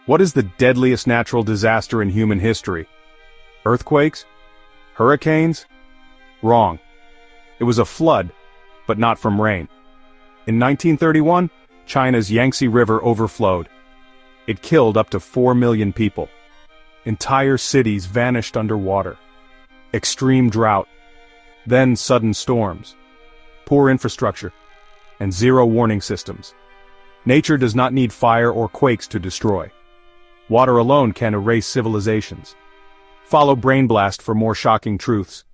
What is the deadliest natural disaster in human history? Earthquakes? Hurricanes? Wrong. It was a flood, but not from rain. In 1931, China's Yangtze River overflowed. It killed up to 4 million people. Entire cities vanished underwater. Extreme drought. Then sudden storms. Poor infrastructure. And zero warning systems. Nature does not need fire or quakes to destroy. Water alone can erase civilizations. Follow Brain Blast for more shocking truths.